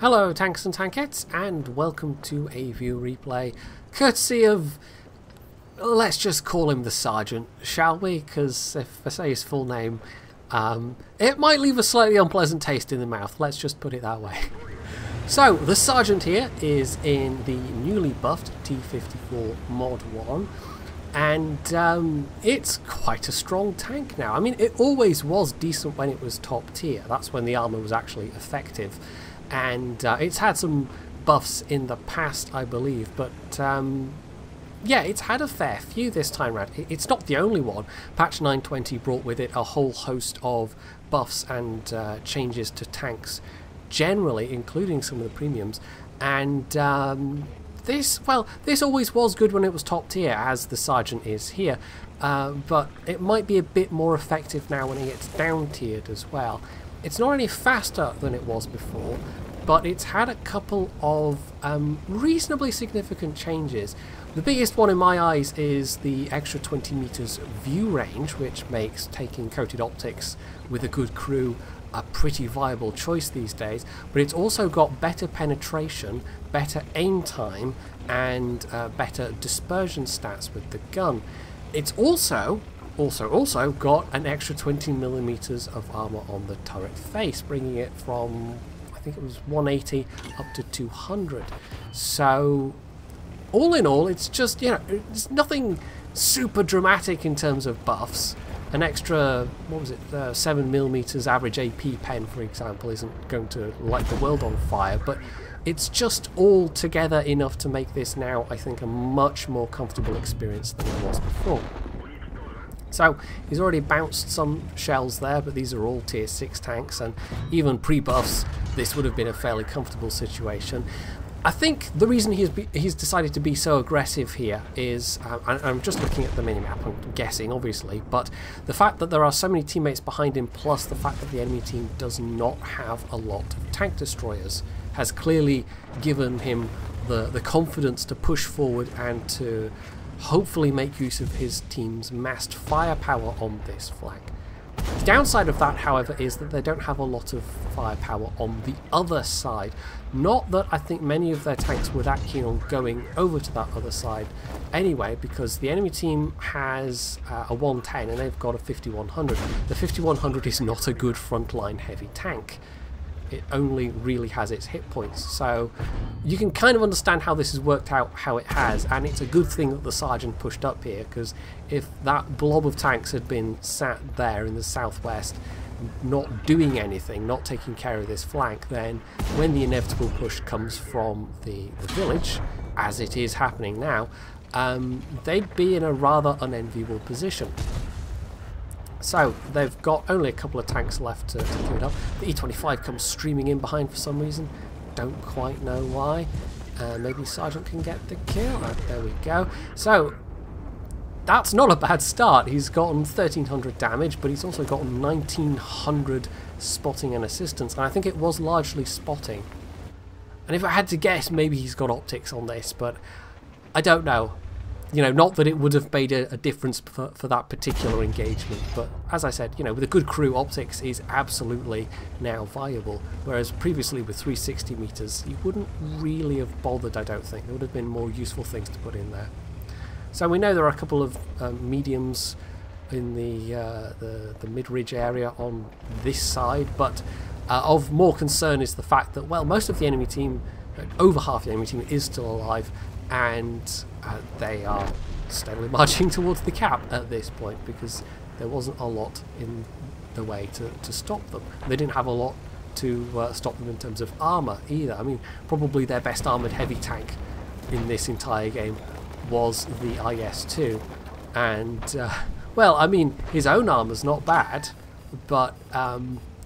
Hello tanks and tankettes, and welcome to a view replay courtesy of, let's just call him the Sergeant, shall we? Because if I say his full name, it might leave a slightly unpleasant taste in the mouth, let's just put it that way. So, the Sergeant here is in the newly buffed T-54 Mod.1, and it's quite a strong tank now. I mean, it always was decent when it was top tier, that's when the armour was actually effective. And it's had some buffs in the past, I believe, but yeah, it's had a fair few this time around. It's not the only one. Patch 920 brought with it a whole host of buffs and changes to tanks generally, including some of the premiums. And this always was good when it was top tier, as the Sergeant is here, but it might be a bit more effective now when it gets down tiered as well. It's not any faster than it was before, but it's had a couple of reasonably significant changes. The biggest one in my eyes is the extra 20 meters view range, which makes taking coated optics with a good crew a pretty viable choice these days, but it's also got better penetration, better aim time, and better dispersion stats with the gun. It's also got an extra 20 millimeters of armor on the turret face, bringing it from, I think it was 180 up to 200. So all in all, it's just, you know, it's nothing super dramatic in terms of buffs. An extra, what was it, 7 millimeters average AP pen, for example, isn't going to light the world on fire, but it's just all together enough to make this now, I think, a much more comfortable experience than it was before. So, he's already bounced some shells there, but these are all tier 6 tanks, and even pre-buffs, this would have been a fairly comfortable situation. I think the reason he's decided to be so aggressive here is, I'm just looking at the minimap, I'm guessing obviously, but the fact that there are so many teammates behind him, plus the fact that the enemy team does not have a lot of tank destroyers, has clearly given him the confidence to push forward and to hopefully make use of his team's massed firepower on this flank. The downside of that, however, is that they don't have a lot of firepower on the other side. Not that I think many of their tanks were that keen on going over to that other side anyway, because the enemy team has a 110 and they've got a 5100. The 5100 is not a good frontline heavy tank. It only really has its hit points, so you can kind of understand how this has worked out how it has, and it's a good thing that the Sergeant pushed up here, because if that blob of tanks had been sat there in the southwest not doing anything, not taking care of this flank, then when the inevitable push comes from the village, as it is happening now, they'd be in a rather unenviable position. So, they've got only a couple of tanks left to clear it up. The E-25 comes streaming in behind for some reason. Don't quite know why. Maybe Sergeant can get the kill. There we go. So, that's not a bad start. He's gotten 1300 damage, but he's also gotten 1900 spotting and assistance. And I think it was largely spotting. And if I had to guess, maybe he's got optics on this, but I don't know. You know, not that it would have made a difference for that particular engagement, but as I said, you know, with a good crew, optics is absolutely now viable, whereas previously with 360 meters, you wouldn't really have bothered, I don't think. There would have been more useful things to put in there. So we know there are a couple of mediums in the mid-ridge area on this side, but of more concern is the fact that, well, most of the enemy team, over half the enemy team, is still alive, and they are steadily marching towards the cap at this point, because there wasn't a lot in the way to stop them. They didn't have a lot to stop them in terms of armour either. I mean, probably their best armoured heavy tank in this entire game was the IS-2, and well, I mean, his own armour's not bad, but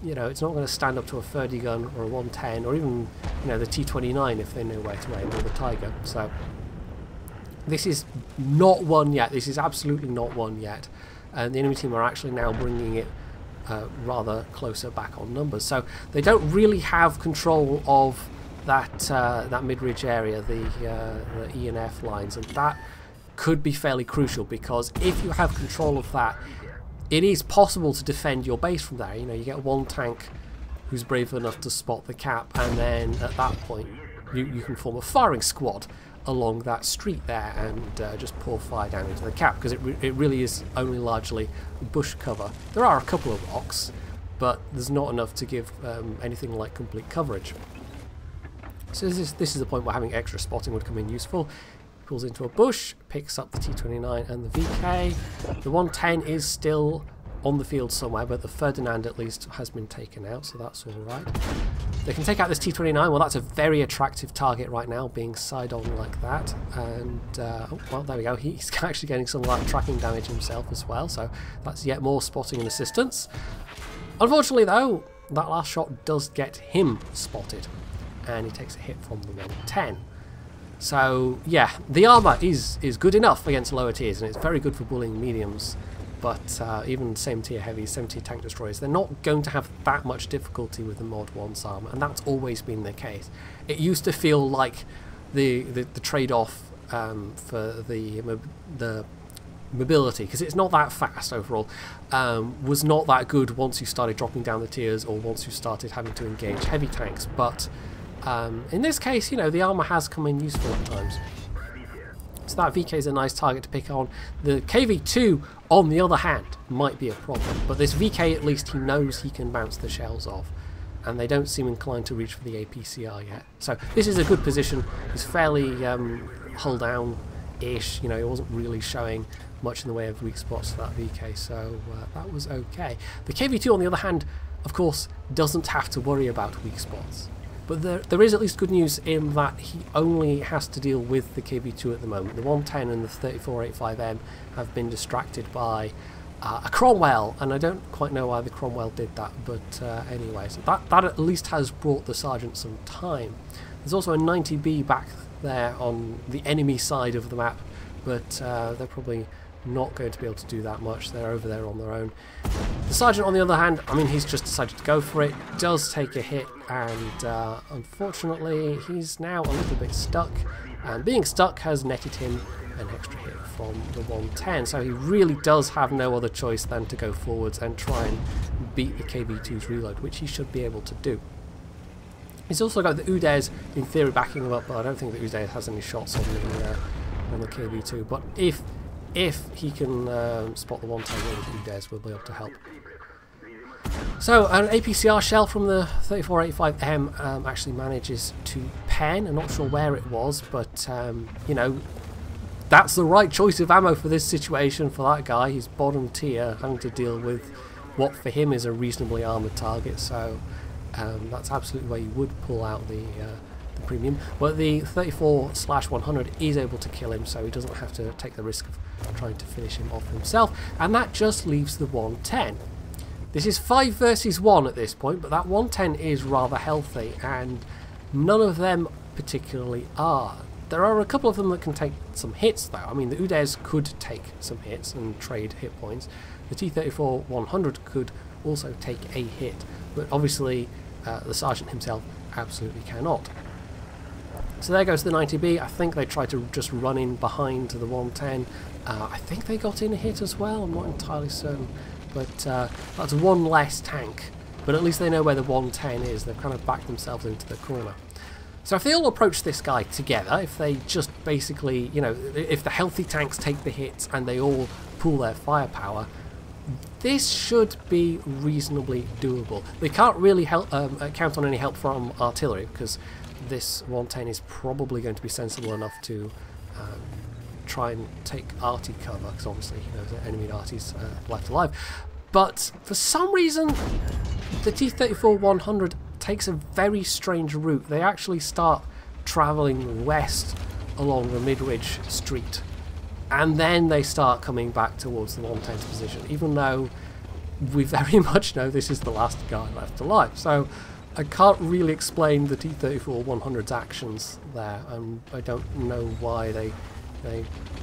you know, it's not going to stand up to a 30 gun or a 110 or even, you know, the T-29 if they know where to aim, or the Tiger. So this is not one yet. This is absolutely not one yet, and the enemy team are actually now bringing it rather closer back on numbers. So they don't really have control of that mid-ridge area, the E and F lines, and that could be fairly crucial, because if you have control of that, it is possible to defend your base from there. You know, you get one tank who's brave enough to spot the cap, and then at that point you can form a firing squad along that street there and just pour fire down into the cap, because it really is only largely bush cover. There are a couple of rocks, but there's not enough to give anything like complete coverage. So this is the point where having extra spotting would come in useful. Pulls into a bush, picks up the T-29 and the VK. The 110 is still on the field somewhere, but the Ferdinand at least has been taken out, so that's alright. They can take out this T-29. Well, that's a very attractive target right now, being side-on like that. And, oh, well, there we go. He's actually getting some light tracking damage himself as well, so that's yet more spotting and assistance. Unfortunately, though, that last shot does get him spotted, and he takes a hit from the 110. So, yeah, the armour is good enough against lower tiers, and it's very good for bullying mediums. But even same tier heavies, same tier tank destroyers, they're not going to have that much difficulty with the Mod.1's armour, and that's always been the case. It used to feel like the trade-off for the mobility, because it's not that fast overall, was not that good once you started dropping down the tiers or once you started having to engage heavy tanks. But in this case, you know, the armour has come in useful at times. So that VK is a nice target to pick on. The KV2, on the other hand, might be a problem. But this VK, at least, he knows he can bounce the shells off. And they don't seem inclined to reach for the APCR yet. So this is a good position. He's fairly hull down-ish. You know, he wasn't really showing much in the way of weak spots to that VK. So that was okay. The KV2, on the other hand, of course, doesn't have to worry about weak spots. But there is at least good news in that he only has to deal with the KV2 at the moment. The 110 and the 3485M have been distracted by a Cromwell, and I don't quite know why the Cromwell did that, but anyway, so that at least has brought the Sergeant some time. There's also a 90B back there on the enemy side of the map, but they're probably not going to be able to do that much. They're over there on their own. The Sergeant, on the other hand, I mean, he's just decided to go for it, does take a hit, and unfortunately he's now a little bit stuck, and being stuck has netted him an extra hit from the 110, so he really does have no other choice than to go forwards and try and beat the KV2's reload, which he should be able to do. He's also got the Udes in theory backing him up, but I don't think the Udes has any shots on the KV2, but if he can spot the 110 with Udes, we'll be able to help. So an APCR shell from the 3485M actually manages to pen. I'm not sure where it was, but you know, that's the right choice of ammo for this situation for that guy. He's bottom tier, having to deal with what for him is a reasonably armoured target, so that's absolutely where you would pull out the premium. But the 34/100 is able to kill him, so he doesn't have to take the risk of trying to finish him off himself, and that just leaves the 110. This is 5 versus 1 at this point, but that 110 is rather healthy, and none of them particularly are. There are a couple of them that can take some hits, though. I mean, the Udes could take some hits and trade hit points. The T-34-100 could also take a hit, but obviously the Sergeant himself absolutely cannot. So there goes the 90B. I think they tried to just run in behind the 110. I think they got in a hit as well, I'm not entirely certain. But that's one less tank. But at least they know where the 110 is. They've kind of backed themselves into the corner. So if they all approach this guy together, if they just basically, you know, if the healthy tanks take the hits and they all pool their firepower, this should be reasonably doable. They can't really count on any help from artillery, because this 110 is probably going to be sensible enough to try and take arty cover, because obviously he knows that enemy arty's left alive. But for some reason the T-34-100 takes a very strange route. They actually start travelling west along the Midwich Street, and then they start coming back towards the 110's position, even though we very much know this is the last guy left alive. So I can't really explain the T-34-100's actions there, and I don't know why they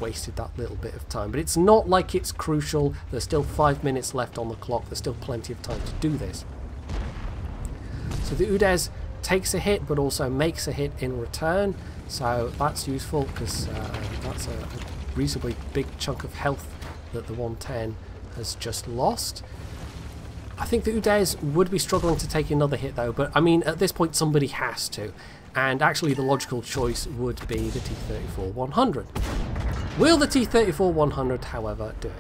wasted that little bit of time. But it's not like it's crucial. There's still 5 minutes left on the clock. There's still plenty of time to do this. So the Udes takes a hit, but also makes a hit in return. So that's useful, because that's a reasonably big chunk of health that the 110 has just lost. I think the Udes would be struggling to take another hit though, but I mean at this point somebody has to, and actually the logical choice would be the T-34-100. Will the T-34-100 however do it?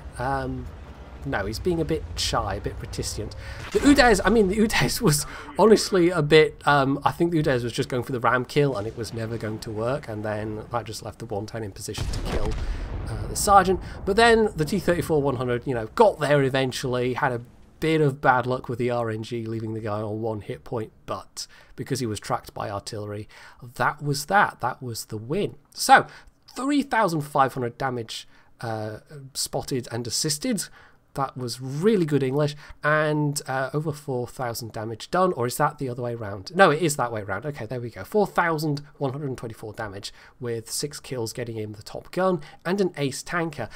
No, he's being a bit shy, a bit reticent. The Udes, I mean the Udes was honestly a bit, I think the Udes was just going for the ram kill and it was never going to work, and then that just left the 110 in position to kill the sergeant. But then the T-34-100, you know, got there eventually, had a bit of bad luck with the RNG, leaving the guy on 1 hit point, but because he was tracked by artillery, that was the win. So 3,500 damage spotted and assisted. That was really good English, and over 4,000 damage done, or is that the other way around? No, it is that way around. Okay, there we go. 4,124 damage with 6 kills, getting him the top gun and an ace tanker.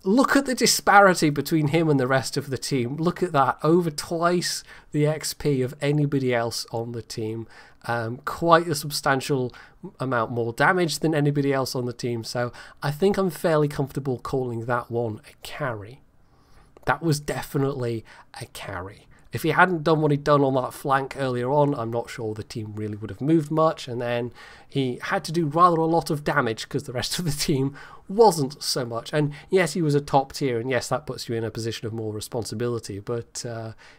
Look at the disparity between him and the rest of the team. Look at that, over twice the XP of anybody else on the team. Quite a substantial amount more damage than anybody else on the team, so I think I'm fairly comfortable calling that one a carry. That was definitely a carry. If he hadn't done what he'd done on that flank earlier on, I'm not sure the team really would have moved much, and then he had to do rather a lot of damage because the rest of the team wasn't so much. And yes, he was a top tier, and yes, that puts you in a position of more responsibility, but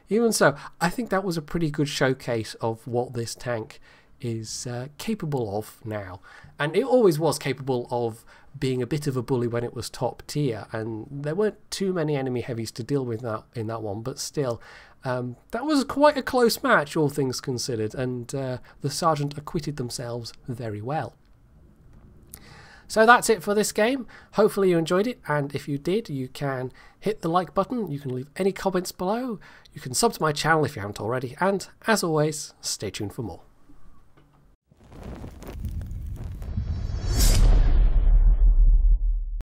even so, I think that was a pretty good showcase of what this tank is capable of now. And it always was capable of being a bit of a bully when it was top tier, and there weren't too many enemy heavies to deal with in that one, but still, that was quite a close match, all things considered, and the sergeant acquitted themselves very well. So that's it for this game. Hopefully you enjoyed it, and if you did, you can hit the like button, you can leave any comments below, you can sub to my channel if you haven't already, and as always, stay tuned for more.